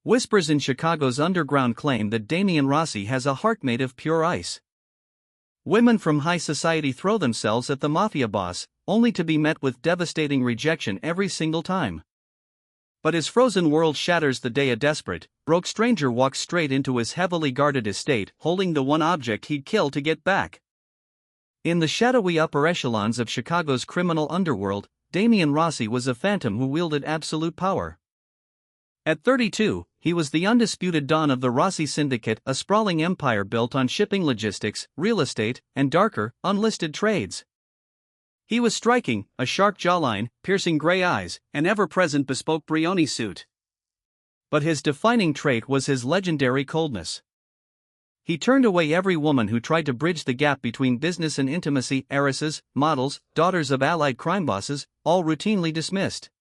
Whispers in Chicago's underground claim that Damian Rossi has a heart made of pure ice. Women from high society throw themselves at the mafia boss, only to be met with devastating rejection every single time. But his frozen world shatters the day a desperate, broke stranger walks straight into his heavily guarded estate, holding the one object he'd kill to get back. In the shadowy upper echelons of Chicago's criminal underworld, Damian Rossi was a phantom who wielded absolute power. At 32, he was the undisputed don of the Rossi Syndicate, a sprawling empire built on shipping logistics, real estate, and darker, unlisted trades. He was striking, a sharp jawline, piercing gray eyes, an ever-present bespoke Brioni suit. But his defining trait was his legendary coldness. He turned away every woman who tried to bridge the gap between business and intimacy, heiresses, models, daughters of allied crime bosses, all routinely dismissed.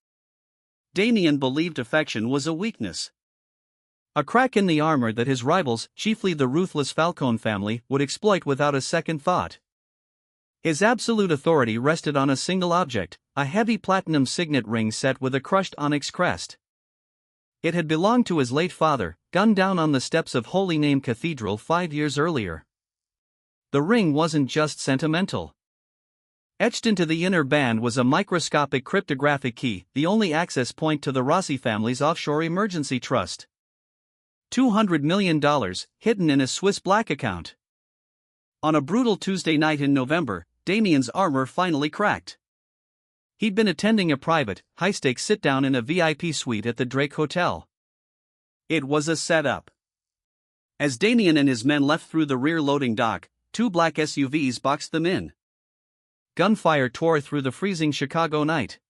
Damian believed affection was a weakness, a crack in the armor that his rivals, chiefly the ruthless Falcone family, would exploit without a second thought. His absolute authority rested on a single object, a heavy platinum signet ring set with a crushed onyx crest. It had belonged to his late father, gunned down on the steps of Holy Name Cathedral 5 years earlier. The ring wasn't just sentimental. Etched into the inner band was a microscopic cryptographic key, the only access point to the Rossi family's offshore emergency trust. $200 million, hidden in a Swiss black account. On a brutal Tuesday night in November, Damian's armor finally cracked. He'd been attending a private, high-stakes sit-down in a VIP suite at the Drake Hotel. It was a setup. As Damian and his men left through the rear loading dock, 2 black SUVs boxed them in. Gunfire tore through the freezing Chicago night.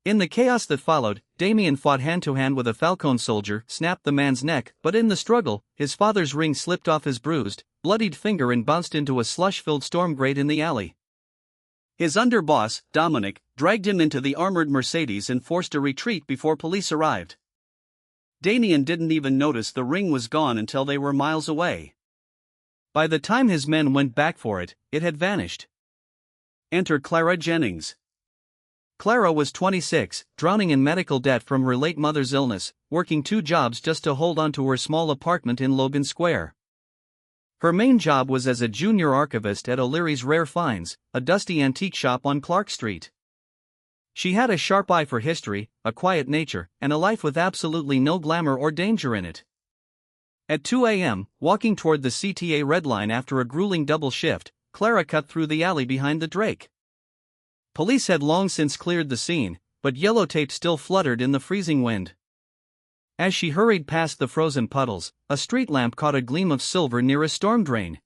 In the chaos that followed, Damian fought hand-to-hand with a Falcone soldier, snapped the man's neck, but in the struggle, his father's ring slipped off his bruised, bloodied finger and bounced into a slush-filled storm grate in the alley. His underboss, Dominic, dragged him into the armored Mercedes and forced a retreat before police arrived. Damian didn't even notice the ring was gone until they were miles away. By the time his men went back for it, it had vanished. Enter Clara Jennings. Clara was 26, drowning in medical debt from her late mother's illness, working 2 jobs just to hold on to her small apartment in Logan Square. Her main job was as a junior archivist at O'Leary's Rare Finds, a dusty antique shop on Clark Street. She had a sharp eye for history, a quiet nature, and a life with absolutely no glamour or danger in it. At 2 a.m., walking toward the CTA Red Line after a grueling double shift, Clara cut through the alley behind the Drake. Police had long since cleared the scene, but yellow tape still fluttered in the freezing wind. As she hurried past the frozen puddles, a street lamp caught a gleam of silver near a storm drain.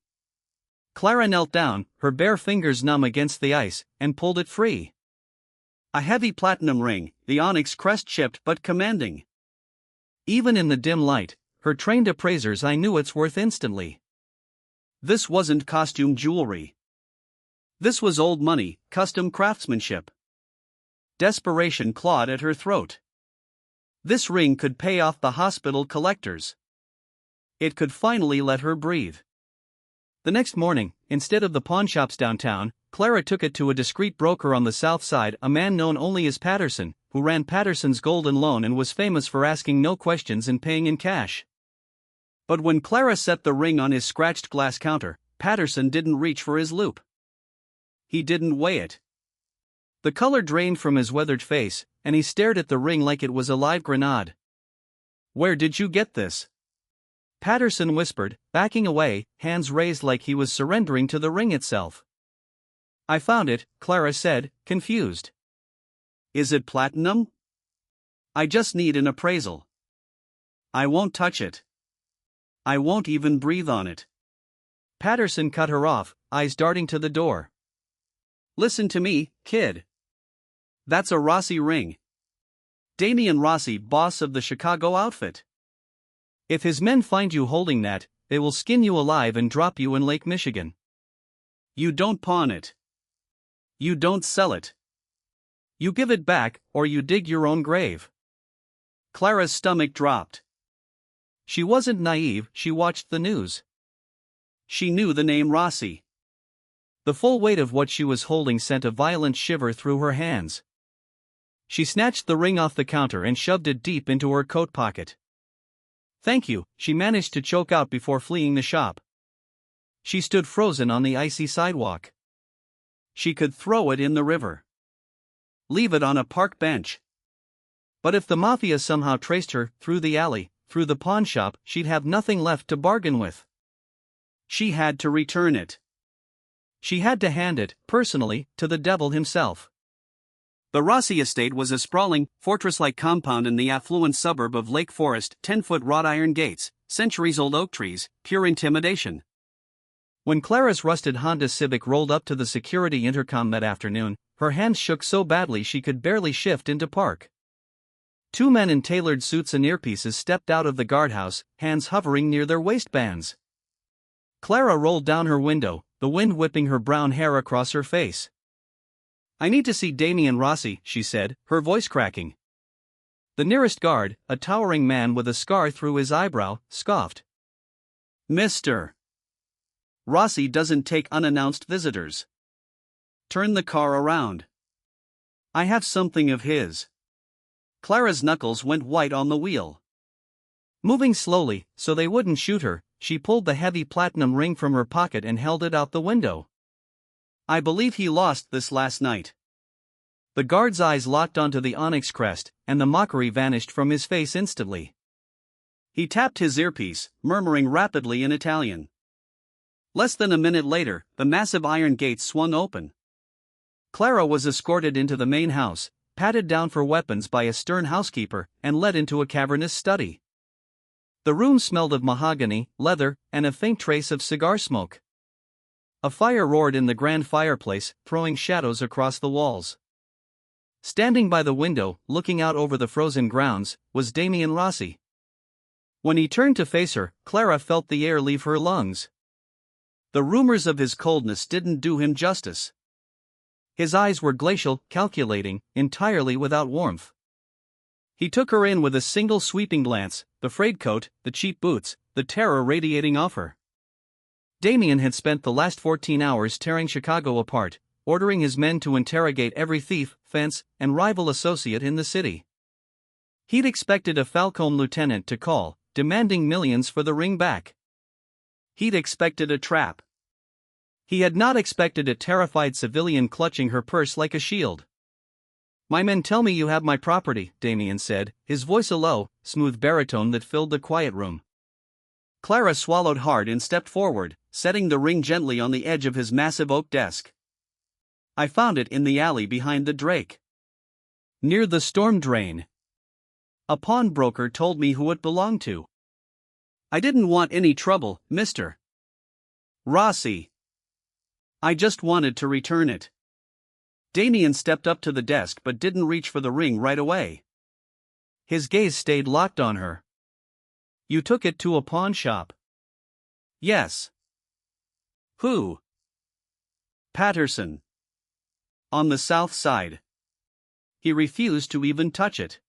Clara knelt down, her bare fingers numb against the ice, and pulled it free. A heavy platinum ring, the onyx crest chipped but commanding. Even in the dim light, her trained appraiser's eye knew its worth instantly. This wasn't costume jewelry. This was old money, custom craftsmanship. Desperation clawed at her throat. This ring could pay off the hospital collectors. It could finally let her breathe. The next morning, instead of the pawnshops downtown, Clara took it to a discreet broker on the south side, a man known only as Patterson, who ran Patterson's Golden Loan and was famous for asking no questions and paying in cash. But when Clara set the ring on his scratched glass counter, Patterson didn't reach for his loupe. He didn't weigh it. The color drained from his weathered face, and he stared at the ring like it was a live grenade. "Where did you get this?" Patterson whispered, backing away, hands raised like he was surrendering to the ring itself. "I found it," Clara said, confused. "Is it platinum?" "I just need an appraisal." "I won't touch it. I won't even breathe on it." Patterson cut her off, eyes darting to the door. "Listen to me, kid. That's a Rossi ring. Damian Rossi, boss of the Chicago outfit. If his men find you holding that, they will skin you alive and drop you in Lake Michigan. You don't pawn it. You don't sell it. You give it back, or you dig your own grave." Clara's stomach dropped. She wasn't naive, she watched the news. She knew the name Rossi. The full weight of what she was holding sent a violent shiver through her hands. She snatched the ring off the counter and shoved it deep into her coat pocket. Thank you, she managed to choke out before fleeing the shop. She stood frozen on the icy sidewalk. She could throw it in the river. Leave it on a park bench. But if the mafia somehow traced her through the alley, through the pawn shop, she'd have nothing left to bargain with. She had to return it. She had to hand it, personally, to the devil himself. The Rossi estate was a sprawling, fortress-like compound in the affluent suburb of Lake Forest, 10-foot wrought iron gates, centuries-old oak trees, pure intimidation. When Clara's rusted Honda Civic rolled up to the security intercom that afternoon, her hands shook so badly she could barely shift into park. Two men in tailored suits and earpieces stepped out of the guardhouse, hands hovering near their waistbands. Clara rolled down her window, the wind whipping her brown hair across her face. "I need to see Damien Rossi," she said, her voice cracking. The nearest guard, a towering man with a scar through his eyebrow, scoffed. "Mr. Rossi doesn't take unannounced visitors. Turn the car around. I have something of his." Clara's knuckles went white on the wheel. Moving slowly, so they wouldn't shoot her, she pulled the heavy platinum ring from her pocket and held it out the window. "I believe he lost this last night." The guard's eyes locked onto the onyx crest, and the mockery vanished from his face instantly. He tapped his earpiece, murmuring rapidly in Italian. Less than a minute later, the massive iron gates swung open. Clara was escorted into the main house, patted down for weapons by a stern housekeeper, and led into a cavernous study. The room smelled of mahogany, leather, and a faint trace of cigar smoke. A fire roared in the grand fireplace, throwing shadows across the walls. Standing by the window, looking out over the frozen grounds, was Damien Rossi. When he turned to face her, Clara felt the air leave her lungs. The rumors of his coldness didn't do him justice. His eyes were glacial, calculating, entirely without warmth. He took her in with a single sweeping glance, the frayed coat, the cheap boots, the terror radiating off her. Damien had spent the last 14 hours tearing Chicago apart, ordering his men to interrogate every thief, fence, and rival associate in the city. He'd expected a Falcone lieutenant to call, demanding millions for the ring back. He'd expected a trap. He had not expected a terrified civilian clutching her purse like a shield. "My men tell me you have my property," Damien said, his voice a low, smooth baritone that filled the quiet room. Clara swallowed hard and stepped forward, setting the ring gently on the edge of his massive oak desk. "I found it in the alley behind the Drake. Near the storm drain. A pawnbroker told me who it belonged to. I didn't want any trouble, Mr. Rossi. I just wanted to return it." Damien stepped up to the desk but didn't reach for the ring right away. His gaze stayed locked on her. "You took it to a pawn shop?" "Yes." "Who?" "Patterson. On the south side. He refused to even touch it.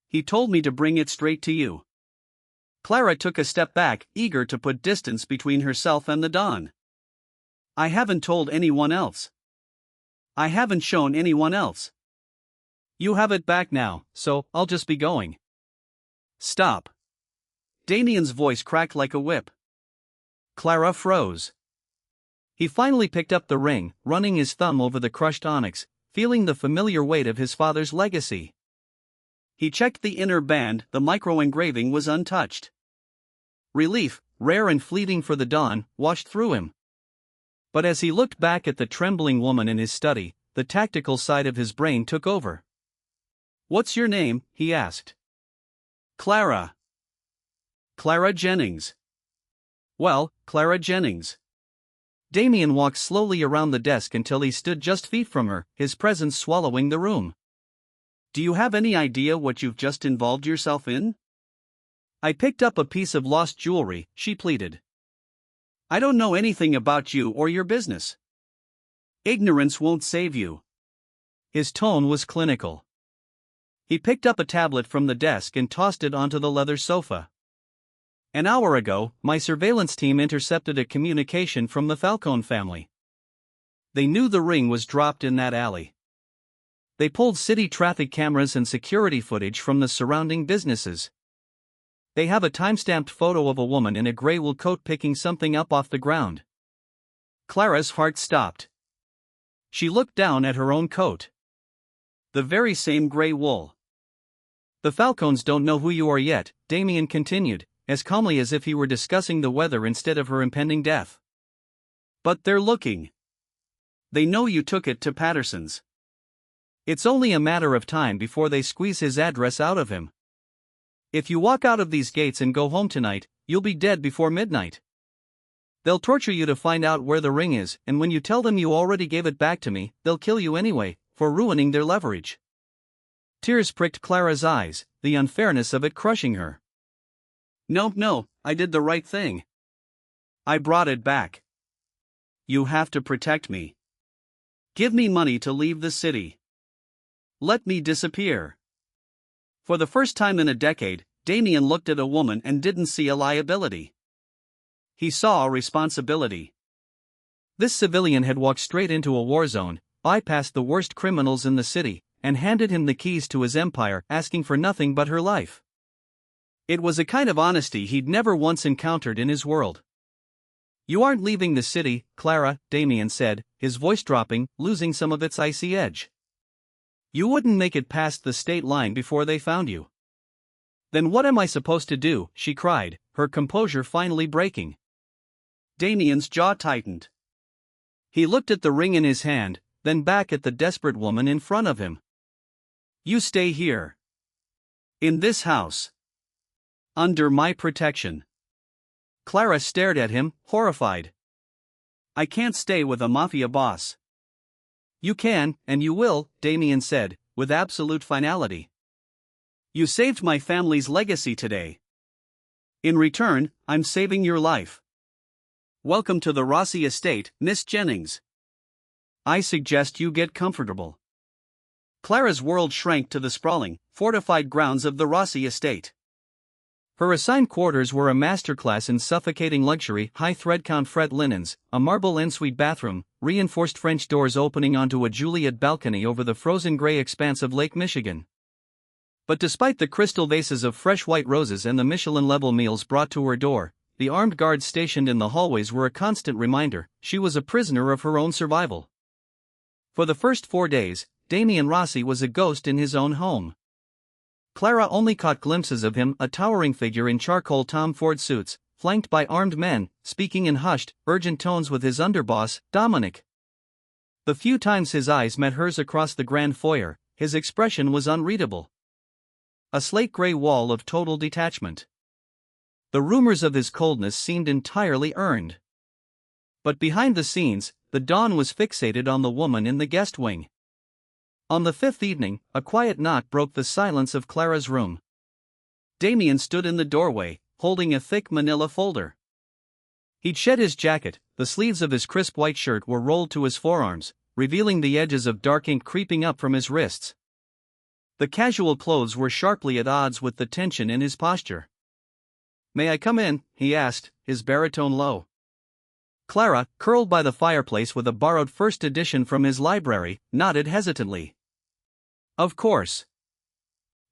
He told me to bring it straight to you." Clara took a step back, eager to put distance between herself and the Don. "I haven't told anyone else. I haven't shown anyone else. You have it back now, so I'll just be going." "Stop." Damien's voice cracked like a whip. Clara froze. He finally picked up the ring, running his thumb over the crushed onyx, feeling the familiar weight of his father's legacy. He checked the inner band, the micro-engraving was untouched. Relief, rare and fleeting for the Don, washed through him. But as he looked back at the trembling woman in his study, the tactical side of his brain took over. "What's your name?" he asked. "Clara." "Clara Jennings." "Well, Clara Jennings." Damien walked slowly around the desk until he stood just feet from her, his presence swallowing the room. "Do you have any idea what you've just involved yourself in?" "I picked up a piece of lost jewelry," she pleaded. "I don't know anything about you or your business. Ignorance won't save you." His tone was clinical. He picked up a tablet from the desk and tossed it onto the leather sofa. "An hour ago, my surveillance team intercepted a communication from the Falcone family. They knew the ring was dropped in that alley. They pulled city traffic cameras and security footage from the surrounding businesses. They have a time-stamped photo of a woman in a gray wool coat picking something up off the ground. Clara's heart stopped. She looked down at her own coat. The very same gray wool. The Falcons don't know who you are yet, Damien continued, as calmly as if he were discussing the weather instead of her impending death. But they're looking. They know you took it to Patterson's. It's only a matter of time before they squeeze his address out of him. If you walk out of these gates and go home tonight, you'll be dead before midnight. They'll torture you to find out where the ring is, and when you tell them you already gave it back to me, they'll kill you anyway, for ruining their leverage. Tears pricked Clara's eyes, the unfairness of it crushing her. No, I did the right thing. I brought it back. You have to protect me. Give me money to leave the city. Let me disappear. For the first time in a decade, Damien looked at a woman and didn't see a liability. He saw a responsibility. This civilian had walked straight into a war zone, bypassed the worst criminals in the city, and handed him the keys to his empire, asking for nothing but her life. It was a kind of honesty he'd never once encountered in his world. You aren't leaving the city, Clara, Damien said, his voice dropping, losing some of its icy edge. You wouldn't make it past the state line before they found you. Then what am I supposed to do? She cried, her composure finally breaking. Damien's jaw tightened. He looked at the ring in his hand, then back at the desperate woman in front of him. You stay here. In this house. Under my protection. Clara stared at him, horrified. I can't stay with a mafia boss. You can, and you will, Damien said, with absolute finality. You saved my family's legacy today. In return, I'm saving your life. Welcome to the Rossi estate, Miss Jennings. I suggest you get comfortable. Clara's world shrank to the sprawling, fortified grounds of the Rossi estate. Her assigned quarters were a masterclass in suffocating luxury, high thread count fret linens, a marble ensuite bathroom, reinforced French doors opening onto a Juliet balcony over the frozen gray expanse of Lake Michigan. But despite the crystal vases of fresh white roses and the Michelin-level meals brought to her door, the armed guards stationed in the hallways were a constant reminder she was a prisoner of her own survival. For the first 4 days, Damien Rossi was a ghost in his own home. Clara only caught glimpses of him, a towering figure in charcoal Tom Ford suits, flanked by armed men, speaking in hushed, urgent tones with his underboss, Dominic. The few times his eyes met hers across the grand foyer, his expression was unreadable. A slate-gray wall of total detachment. The rumors of his coldness seemed entirely earned. But behind the scenes, the Don was fixated on the woman in the guest wing. On the 5th evening, a quiet knock broke the silence of Clara's room. Damien stood in the doorway, holding a thick manila folder. He'd shed his jacket, the sleeves of his crisp white shirt were rolled to his forearms, revealing the edges of dark ink creeping up from his wrists. The casual clothes were sharply at odds with the tension in his posture. May I come in? He asked, his baritone low. Clara, curled by the fireplace with a borrowed first edition from his library, nodded hesitantly. Of course.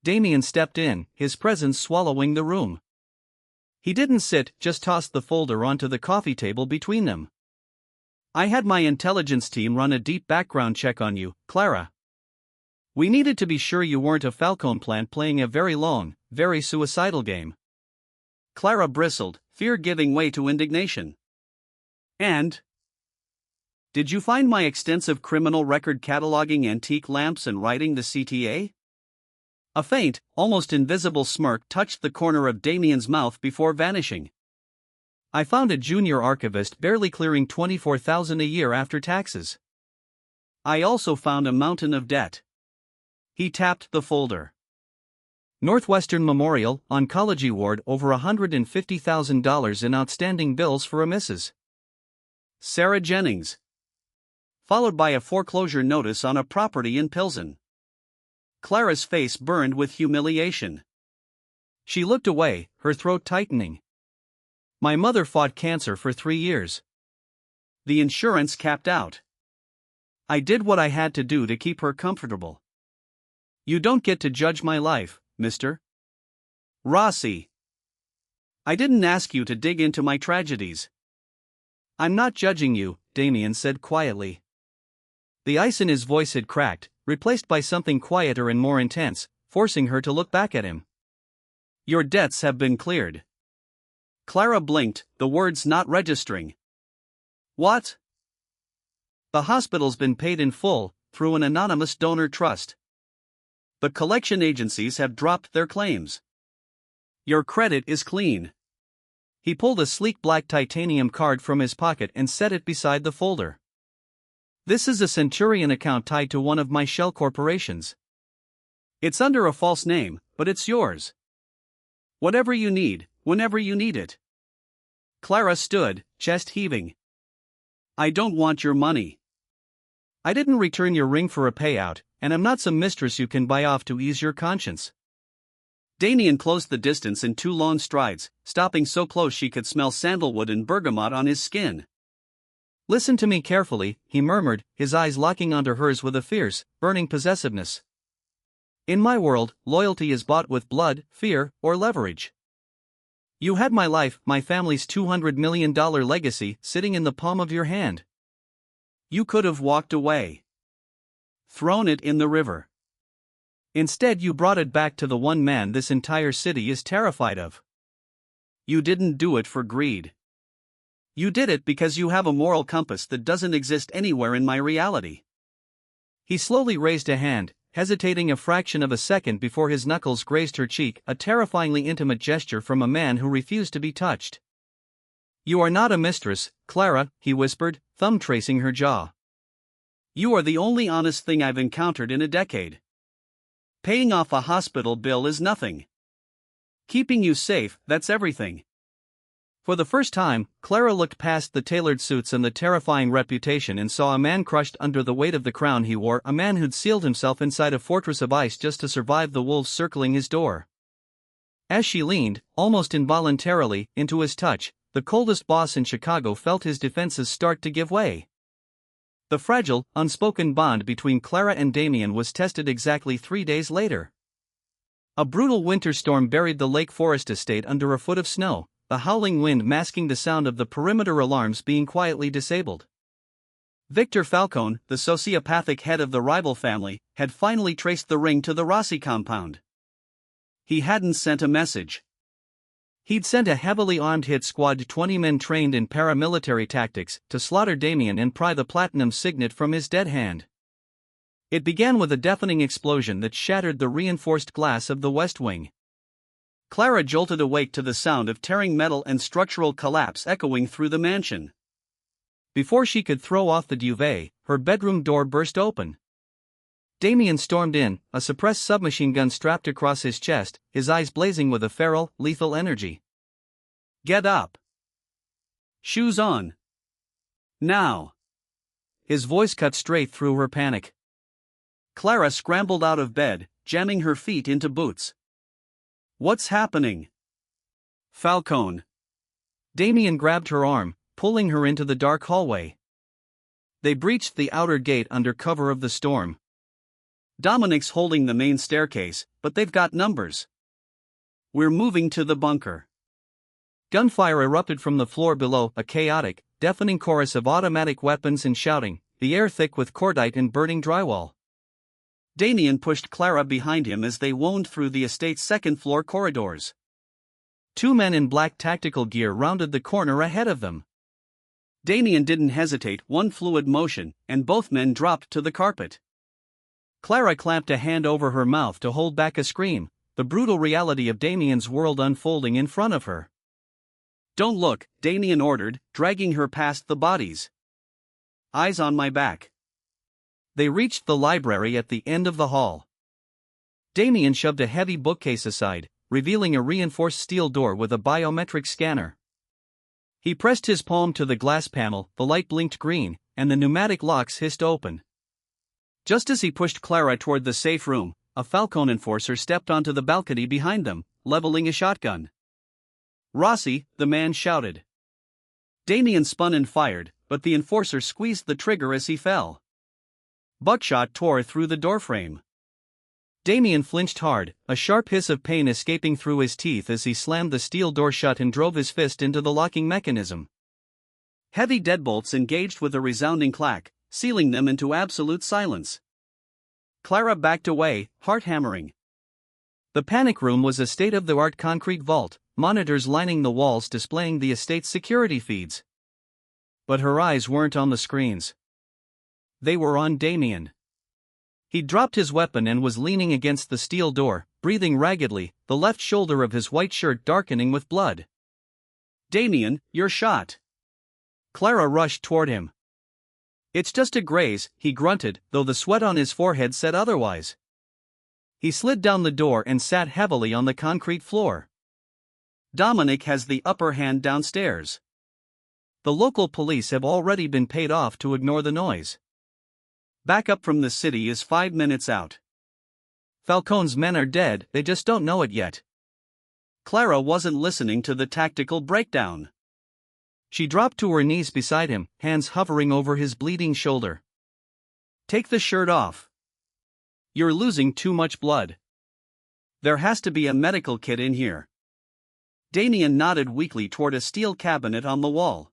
Damien stepped in, his presence swallowing the room. He didn't sit, just tossed the folder onto the coffee table between them. I had my intelligence team run a deep background check on you, Clara. We needed to be sure you weren't a Falcone plant playing a very long, very suicidal game. Clara bristled, fear giving way to indignation. And? Did you find my extensive criminal record cataloging antique lamps and writing the CTA? A faint, almost invisible smirk touched the corner of Damien's mouth before vanishing. I found a junior archivist barely clearing $24,000 a year after taxes. I also found a mountain of debt. He tapped the folder. Northwestern Memorial, Oncology Ward, over $150,000 in outstanding bills for a Mrs. Sarah Jennings. Followed by a foreclosure notice on a property in Pilsen. Clara's face burned with humiliation. She looked away, her throat tightening. My mother fought cancer for 3 years. The insurance capped out. I did what I had to do to keep her comfortable. You don't get to judge my life, Mr. Rossi. I didn't ask you to dig into my tragedies. I'm not judging you, Damien said quietly. The ice in his voice had cracked, replaced by something quieter and more intense, forcing her to look back at him. Your debts have been cleared. Clara blinked, the words not registering. What? The hospital's been paid in full, through an anonymous donor trust. The collection agencies have dropped their claims. Your credit is clean. He pulled a sleek black titanium card from his pocket and set it beside the folder. This is a Centurion account tied to one of my shell corporations. It's under a false name, but it's yours. Whatever you need, whenever you need it. Clara stood, chest heaving. I don't want your money. I didn't return your ring for a payout, and I'm not some mistress you can buy off to ease your conscience. Damien closed the distance in 2 long strides, stopping so close she could smell sandalwood and bergamot on his skin. Listen to me carefully, he murmured, his eyes locking onto hers with a fierce, burning possessiveness. In my world, loyalty is bought with blood, fear, or leverage. You had my life, my family's $200 million legacy, sitting in the palm of your hand. You could have walked away. Thrown it in the river. Instead, you brought it back to the one man this entire city is terrified of. You didn't do it for greed. You did it because you have a moral compass that doesn't exist anywhere in my reality. He slowly raised a hand, hesitating a fraction of a second before his knuckles grazed her cheek, a terrifyingly intimate gesture from a man who refused to be touched. You are not a mistress, Clara, he whispered, thumb tracing her jaw. You are the only honest thing I've encountered in a decade. Paying off a hospital bill is nothing. Keeping you safe, that's everything. For the first time, Clara looked past the tailored suits and the terrifying reputation and saw a man crushed under the weight of the crown he wore, a man who'd sealed himself inside a fortress of ice just to survive the wolves circling his door. As she leaned, almost involuntarily, into his touch, the coldest boss in Chicago felt his defenses start to give way. The fragile, unspoken bond between Clara and Damien was tested exactly 3 days later. A brutal winter storm buried the Lake Forest estate under a foot of snow, the howling wind masking the sound of the perimeter alarms being quietly disabled. Victor Falcone, the sociopathic head of the rival family, had finally traced the ring to the Rossi compound. He hadn't sent a message. He'd sent a heavily armed hit squad, 20 men trained in paramilitary tactics, to slaughter Damien and pry the platinum signet from his dead hand. It began with a deafening explosion that shattered the reinforced glass of the West Wing. Clara jolted awake to the sound of tearing metal and structural collapse echoing through the mansion. Before she could throw off the duvet, her bedroom door burst open. Damien stormed in, a suppressed submachine gun strapped across his chest, his eyes blazing with a feral, lethal energy. Get up. Shoes on. Now. His voice cut straight through her panic. Clara scrambled out of bed, jamming her feet into boots. What's happening? Falcone. Damien grabbed her arm, pulling her into the dark hallway. They breached the outer gate under cover of the storm. Dominic's holding the main staircase, but they've got numbers. We're moving to the bunker. Gunfire erupted from the floor below, a chaotic, deafening chorus of automatic weapons and shouting, the air thick with cordite and burning drywall. Damien pushed Clara behind him as they wound through the estate's second-floor corridors. 2 men in black tactical gear rounded the corner ahead of them. Damien didn't hesitate, one fluid motion, and both men dropped to the carpet. Clara clamped a hand over her mouth to hold back a scream, the brutal reality of Damien's world unfolding in front of her. Don't look, Damien ordered, dragging her past the bodies. Eyes on my back. They reached the library at the end of the hall. Damien shoved a heavy bookcase aside, revealing a reinforced steel door with a biometric scanner. He pressed his palm to the glass panel, the light blinked green, and the pneumatic locks hissed open. Just as he pushed Clara toward the safe room, a Falcone enforcer stepped onto the balcony behind them, leveling a shotgun. Rossi, the man shouted. Damien spun and fired, but the enforcer squeezed the trigger as he fell. Buckshot tore through the doorframe. Damien flinched hard, a sharp hiss of pain escaping through his teeth as he slammed the steel door shut and drove his fist into the locking mechanism. Heavy deadbolts engaged with a resounding clack, sealing them into absolute silence. Clara backed away, heart hammering. The panic room was a state-of-the-art concrete vault, monitors lining the walls displaying the estate's security feeds. But her eyes weren't on the screens. They were on Damien. He dropped his weapon and was leaning against the steel door, breathing raggedly, the left shoulder of his white shirt darkening with blood. "Damien, you're shot." Clara rushed toward him. "It's just a graze," he grunted, though the sweat on his forehead said otherwise. He slid down the door and sat heavily on the concrete floor. "Dominic has the upper hand downstairs. The local police have already been paid off to ignore the noise. Backup from the city is 5 minutes out. Falcone's men are dead, they just don't know it yet." Clara wasn't listening to the tactical breakdown. She dropped to her knees beside him, hands hovering over his bleeding shoulder. "Take the shirt off. You're losing too much blood. There has to be a medical kit in here." Damien nodded weakly toward a steel cabinet on the wall.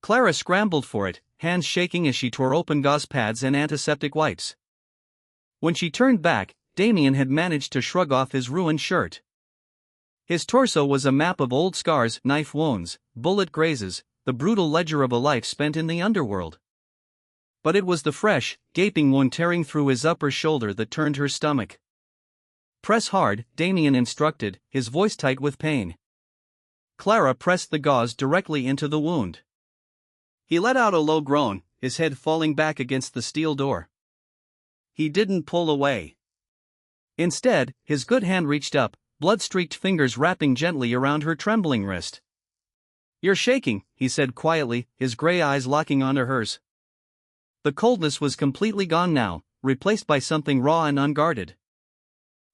Clara scrambled for it, hands shaking as she tore open gauze pads and antiseptic wipes. When she turned back, Damien had managed to shrug off his ruined shirt. His torso was a map of old scars, knife wounds, bullet grazes, the brutal ledger of a life spent in the underworld. But it was the fresh, gaping wound tearing through his upper shoulder that turned her stomach. "Press hard," Damien instructed, his voice tight with pain. Clara pressed the gauze directly into the wound. He let out a low groan, his head falling back against the steel door. He didn't pull away. Instead, his good hand reached up, blood-streaked fingers wrapping gently around her trembling wrist. "You're shaking," he said quietly, his gray eyes locking onto hers. The coldness was completely gone now, replaced by something raw and unguarded.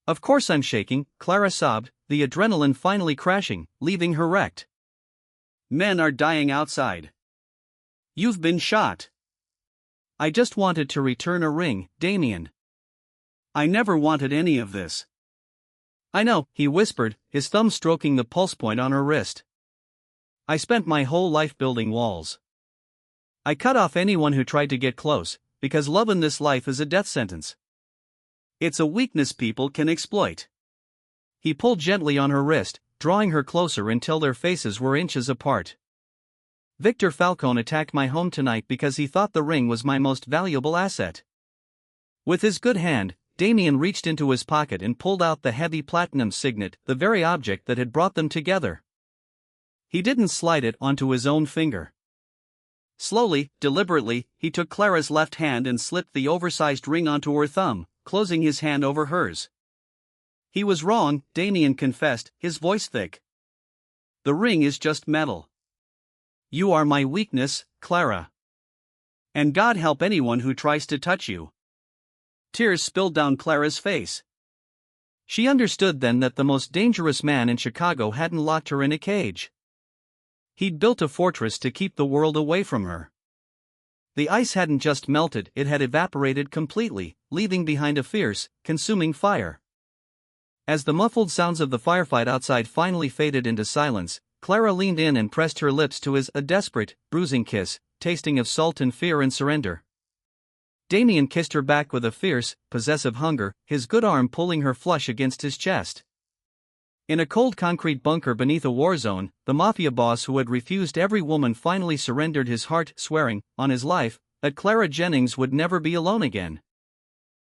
"Of course I'm shaking," Clara sobbed, the adrenaline finally crashing, leaving her wrecked. "Men are dying outside. You've been shot." "I just wanted to return a ring, Damien. I never wanted any of this." "I know," he whispered, his thumb stroking the pulse point on her wrist. "I spent my whole life building walls. I cut off anyone who tried to get close, because love in this life is a death sentence. It's a weakness people can exploit." He pulled gently on her wrist, drawing her closer until their faces were inches apart. "Victor Falcone attacked my home tonight because he thought the ring was my most valuable asset." With his good hand, Damien reached into his pocket and pulled out the heavy platinum signet, the very object that had brought them together. He didn't slide it onto his own finger. Slowly, deliberately, he took Clara's left hand and slipped the oversized ring onto her thumb, closing his hand over hers. "He was wrong," Damien confessed, his voice thick. "The ring is just metal. You are my weakness, Clara. And God help anyone who tries to touch you." Tears spilled down Clara's face. She understood then that the most dangerous man in Chicago hadn't locked her in a cage. He'd built a fortress to keep the world away from her. The ice hadn't just melted, it had evaporated completely, leaving behind a fierce, consuming fire. As the muffled sounds of the firefight outside finally faded into silence, Clara leaned in and pressed her lips to his, a desperate, bruising kiss, tasting of salt and fear and surrender. Damien kissed her back with a fierce, possessive hunger, his good arm pulling her flush against his chest. In a cold concrete bunker beneath a war zone, the mafia boss who had refused every woman finally surrendered his heart, swearing, on his life, that Clara Jennings would never be alone again.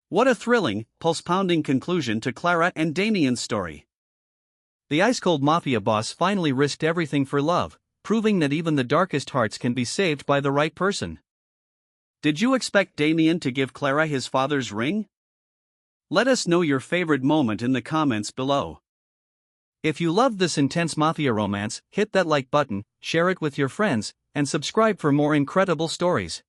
What a thrilling, pulse-pounding conclusion to Clara and Damien's story. The ice-cold mafia boss finally risked everything for love, proving that even the darkest hearts can be saved by the right person. Did you expect Damien to give Clara his father's ring? Let us know your favorite moment in the comments below. If you loved this intense mafia romance, hit that like button, share it with your friends, and subscribe for more incredible stories.